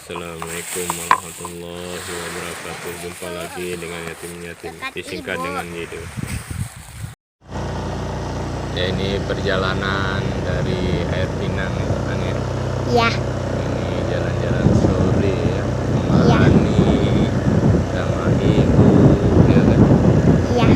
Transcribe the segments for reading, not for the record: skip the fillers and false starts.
Assalamualaikum warahmatullahi wabarakatuh. Jumpa lagi dengan yatim-yatim disingkat dengan Yido. Ya, ini perjalanan dari Air Pinang kan ya. Ya. Ini jalan-jalan sore ya. Menemani sama ibu ya kan. Iya.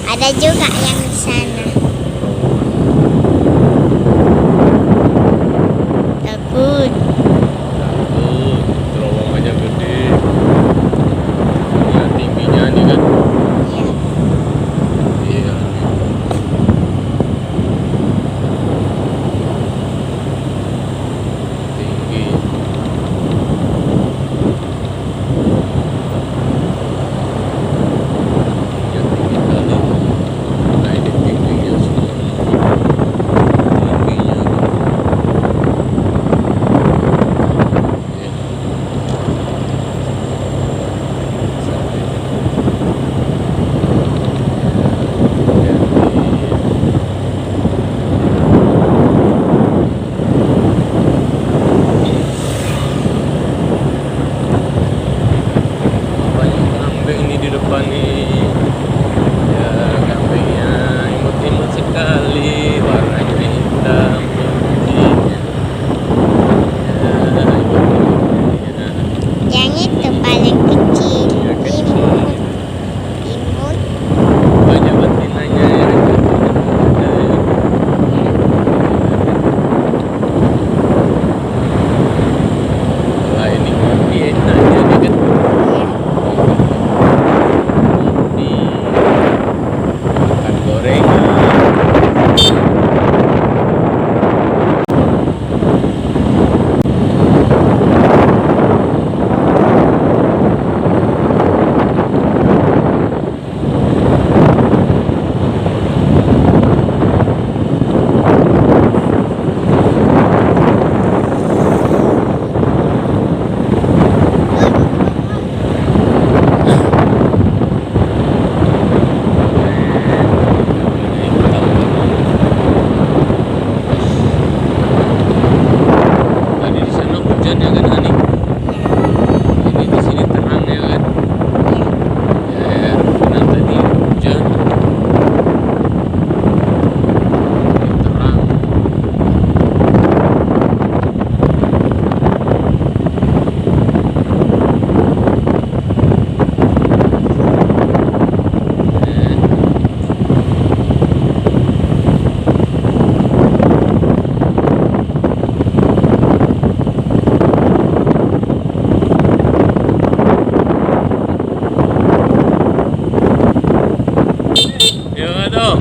Ada juga yang di sana. Takut. Terowongannya gede. Lihat tingginya nih kan. Iya. Tinggi. Ya tinggi kali. Nah, depan nih. Ya, kambingnya imut-imut sekali, warnanya hitam putihnya. Ya, imut-imutnya. Yang itu paling kecil. Ya, kecil. Imut. Imut. Banyak betinanya ya. Wah, ini kopi enaknya nih kan. Kopi, makan gorengan. Tadi di sana hujan ya kan Ani? Ini di sini terang ya kan? Ya, Erfinan tadi hujan. Ini terang. Gimana dong?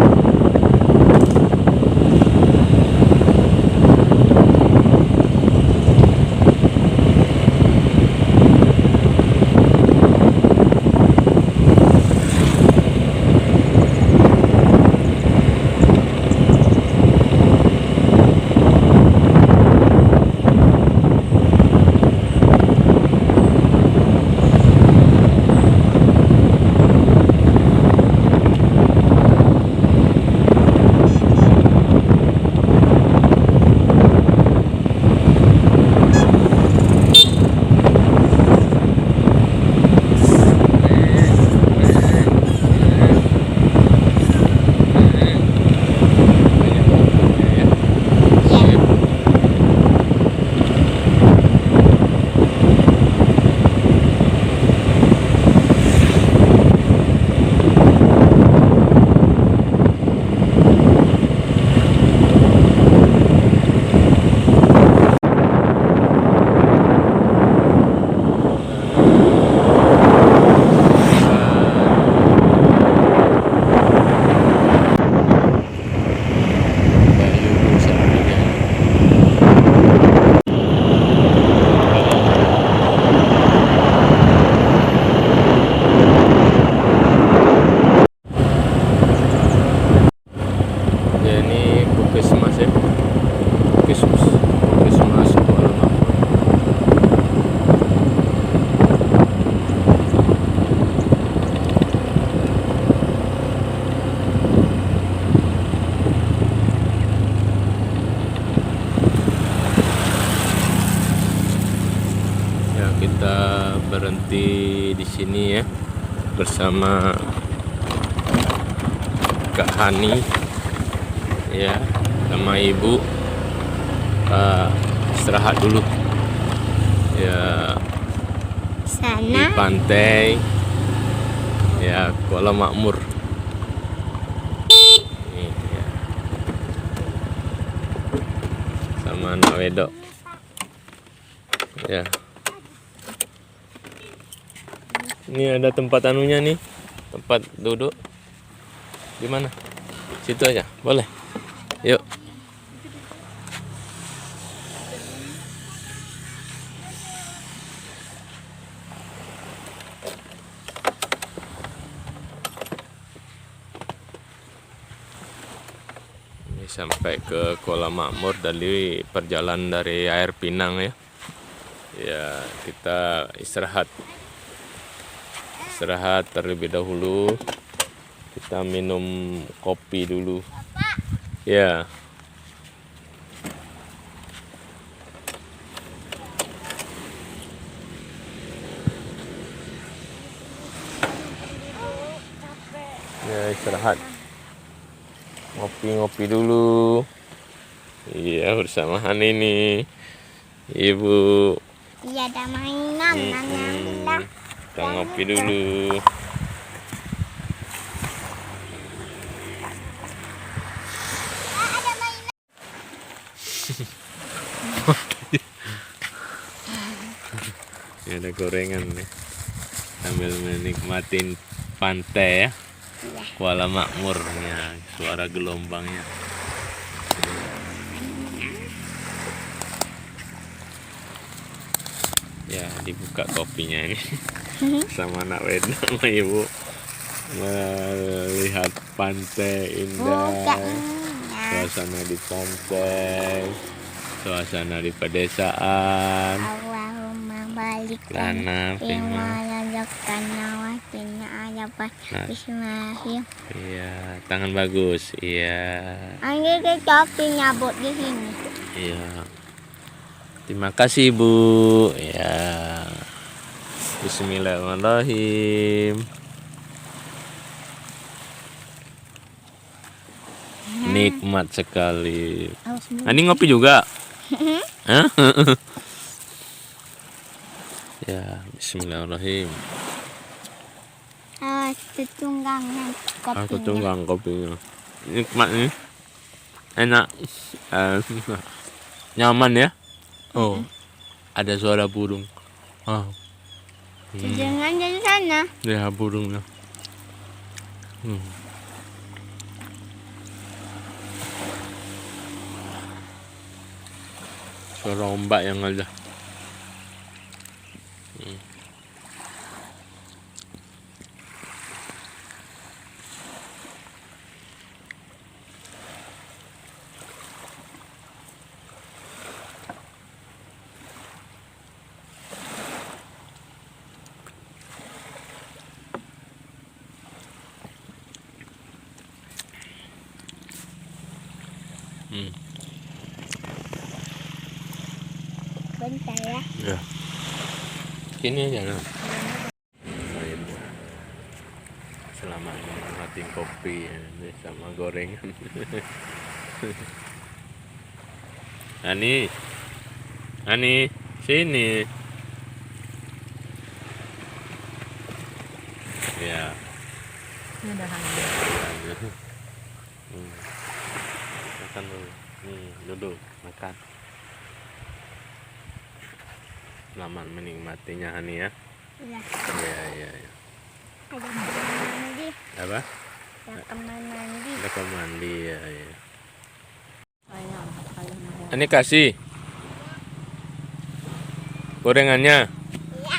Bayu sapinya. Ya, ini puskesmas ya. Puskesmas Kuala Makmur. Ya, kita berhenti di sini ya bersama Kak Hani ya, sama Ibu. Istirahat dulu ya di Sana. pantai ya Kuala Makmur. Ini ya. Sama anak wedok ya. Ini ada tempat anunya nih, tempat duduk. Di mana? Situ aja, boleh. Yuk. Ini sampai ke Kuala Makmur dari perjalanan dari Air Pinang ya. Ya, kita istirahat terlebih dahulu. Kita minum kopi dulu. Ya. Ya, istirahat. Ngopi-ngopi dulu. Iya, bersama Hani nih. Ibu. Iya, ada mainan. Alhamdulillah. Kita ngopi dulu. Ada mainan. Ini ada gorengan nih. Sambil menikmatin pantai ya. Iya. Kuala Makmur ya, suara gelombangnya. Ya, dibuka kopinya ini sama anak Weda sama ibu melihat pantai indah, suasana di pantai, suasana di pedesaan. Allahumma balik Lana Fima. Bismillahirrahmanirrahim. Iya, tangan bagus. Iya. Ini topi nyabut di sini. Iya. Terima kasih, Bu. Ya. Bismillahirrahmanirrahim. Nikmat sekali. Ini ngopi juga? Hah? Ya, bismillahirrahmanirrahim. Tetunggangan kopinya. Aku tunggang kopinya. Nikmat nih. Enak. Nyaman ya? Oh. Ada suara burung. Oh. Jangan dari sana. Ya, burungnya. Suara ombak yang ada. Bentar ya. Ya. Ini aja nah. Selamat menikmati kopi ya, sama gorengan. Ani, sini. Ya. Makan dulu. Duduk makan. Selamat menikmatinya Hani ya. Iya. Iya. Ada kamar mandi. Apa? Ada kamar mandi. Ada kamar mandi ya. Ini kasih gorengannya. Iya.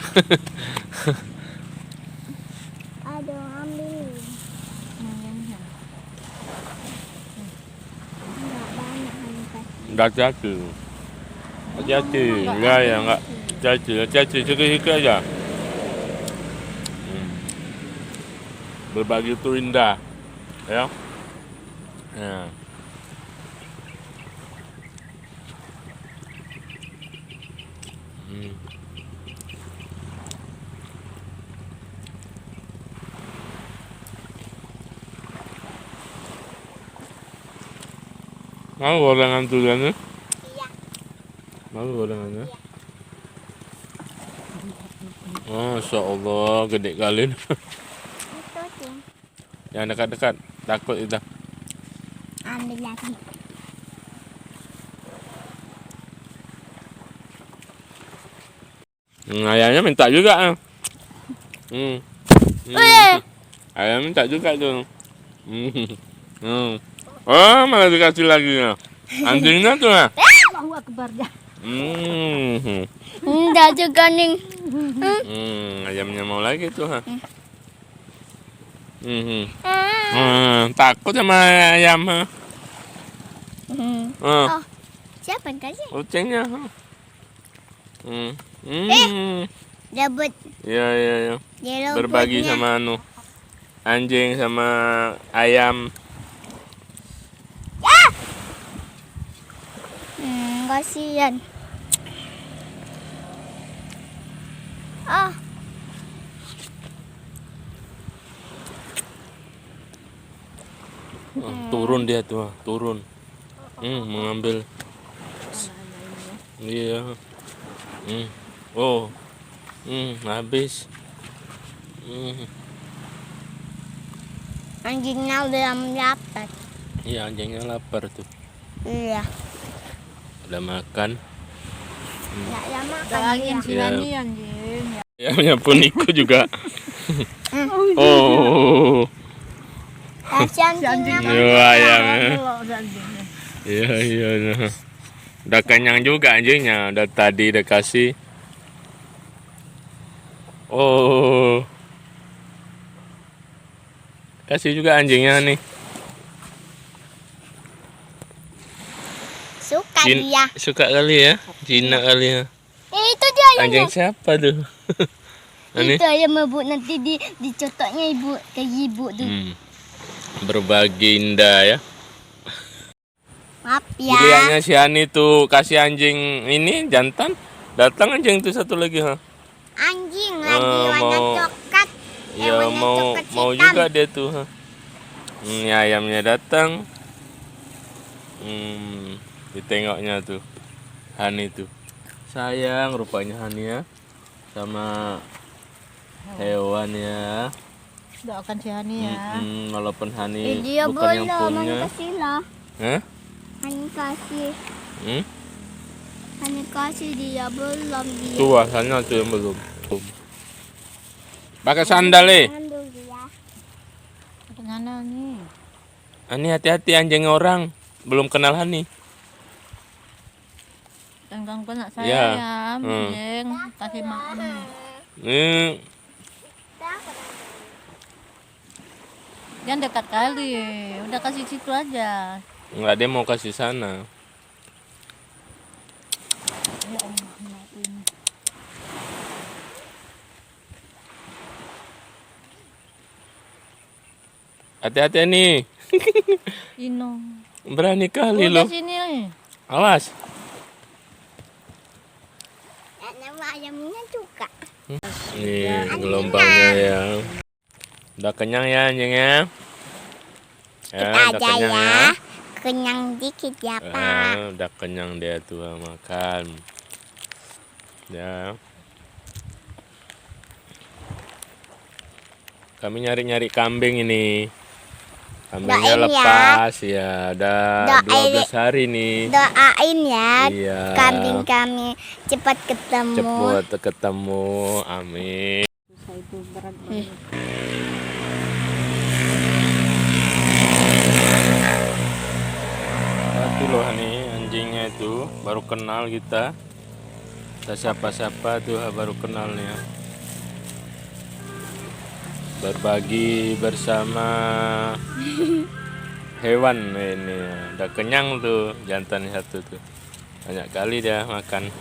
Aduh, ambil. Enggak banyak Hani. Enggak jadi. Hati-hati. Enggak. Hati-hati. Sikit-sikit aja. Berbagi itu indah. Ya. Ya. Mau gorengan tulisannya? Iya. Mau gorengannya? Masya Allah, gede kali. Itu sih. Yang dekat-dekat, takut itu. Ambil lagi. Ayamnya minta juga. Ayam minta juga tuh. Oh, malah dikasih lagi ya. Anjingnya tuh ya. Allahu Akbar dah. Enggak juga nih. Ayamnya mau lagi tuh ha. Takut sama ayam ha. Oh, siapa yang kasih? Kucingnya. Dapat. Iya. Dia Berbagi sama anjing sama ayam. Kasihan. Turun dia tuh, turun. Mengambil. Iya. Oh. Habis. Anjingnya udah lapar. Iya, anjingnya lapar tuh. Iya. Udah makan. Nggak ya makan. Doain si Iya. Hani anjing. Ayamnya pun ikut juga. Oh. Si anjingnya Iya, ayamnya. Kalau si anjingnya. Iya. Udah kenyang juga anjingnya. Udah tadi udah kasih. Oh. Kasih juga anjingnya nih. suka dia. Suka kali ya. Jinak kali ya. Itu dia ayamnya. Anjing siapa tuh? Ini. Itu ayam ibu, nanti dicotoknya ibu ke ibu tuh. Berbagi indah ya. Maaf ya. Giliannya si Hani tuh kasih anjing ini jantan. Datang anjing tuh satu lagi ha. Anjing lagi warna coklat. Ya warna coklat mau hitam. juga dia tuh ha. Ini ayamnya datang. Ditengoknya tuh Hani tuh. Sayang rupanya Hani ya sama hewan ya. Doakan si Hani ya. Walaupun Hani Dia bukan yang belum, punya. kasih lah. Hah? Hani kasih. Hani kasih dia belum dia. Tuh sana tuh yang belum. Pakai sandal Jangan dulu ya. Kenapa nih? Hani hati-hati anjing orang. Belum kenal Hani. Tenggang kena saya Ya. ya, anjing. Kasih makan. Nih Jangan dekat kali. Udah kasih situ aja. nggak dia mau kasih sana. Ya Allah, maafin. Hati-hati nih. Ino. Berani kali Udah lo. sini. Awas. Nama ayamnya juga. Nih gelombangnya ya. Udah kenyang ya anjingnya. Ya, Kita udah aja kenyang ya. ya. Kenyang dikit ya Pak. Udah kenyang dia tuh makan. Ya. Kami nyari-nyari kambing ini. Kambingnya Doain ya. lepas ya. Udah Doain. 12 hari nih. Doain ya. Iya. Kambing kami cepat ketemu. Cepat ketemu. Amin. Itu berat banget. Satu loh nih anjingnya itu baru kenal kita. Kita siapa-siapa tuh baru kenal nih ya. Berbagi bersama hewan ini ya. Udah kenyang tuh jantan satu tuh. Banyak kali dia makan.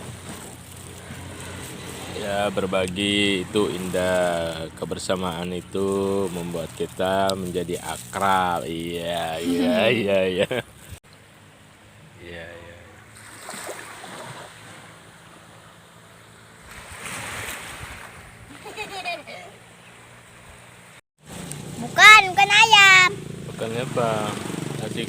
Ya berbagi itu indah, kebersamaan itu membuat kita menjadi akrab. Iya. Iya. Bukan ayam. Bukan apa? Kasih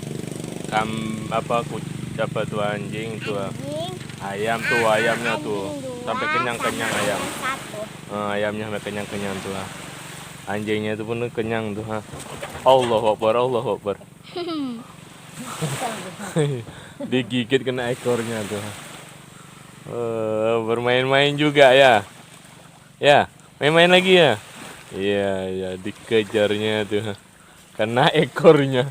apa tuh anjing tuh. Anjing. Ayamnya tuh. Anjing dua Sampai kenyang-kenyang sama ayam. Satu. Ayamnya sampai kenyang-kenyang tuh. Anjingnya itu pun kenyang tuh. Allahu Akbar. Digigit kena ekornya tuh. Bermain-main juga ya. Ya, main-main lagi ya. Iya, dikejarnya tuh. Kena ekornya.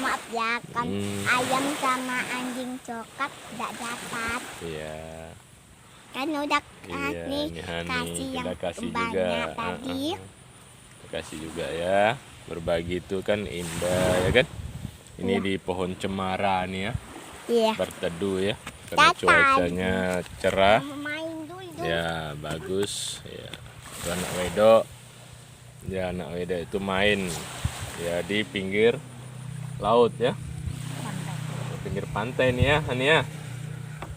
Maaf ya kan ayam sama anjing coklat tidak dapat. Iya. Kan udah Iya, nih ini Hani. kasih yang Kita kasih banyak juga. tadi. Kasih juga ya. Berbagi itu kan indah ya kan. Ini di pohon cemara nih ya. Iya. Berteduh ya. Karena Datang. cuacanya cerah. Mau main dulu. Ya bagus ya. Itu anak wedok. Ya anak wedok itu main ya di pinggir laut ya. Di pinggir pantai nih ya, Hani ya.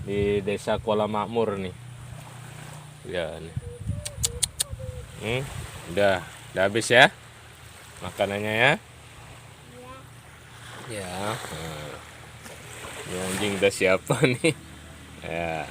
Di Desa Kuala Makmur nih. Ya nih. Udah habis ya makanannya ya. Ya, ini anjing udah siapa nih? Ya.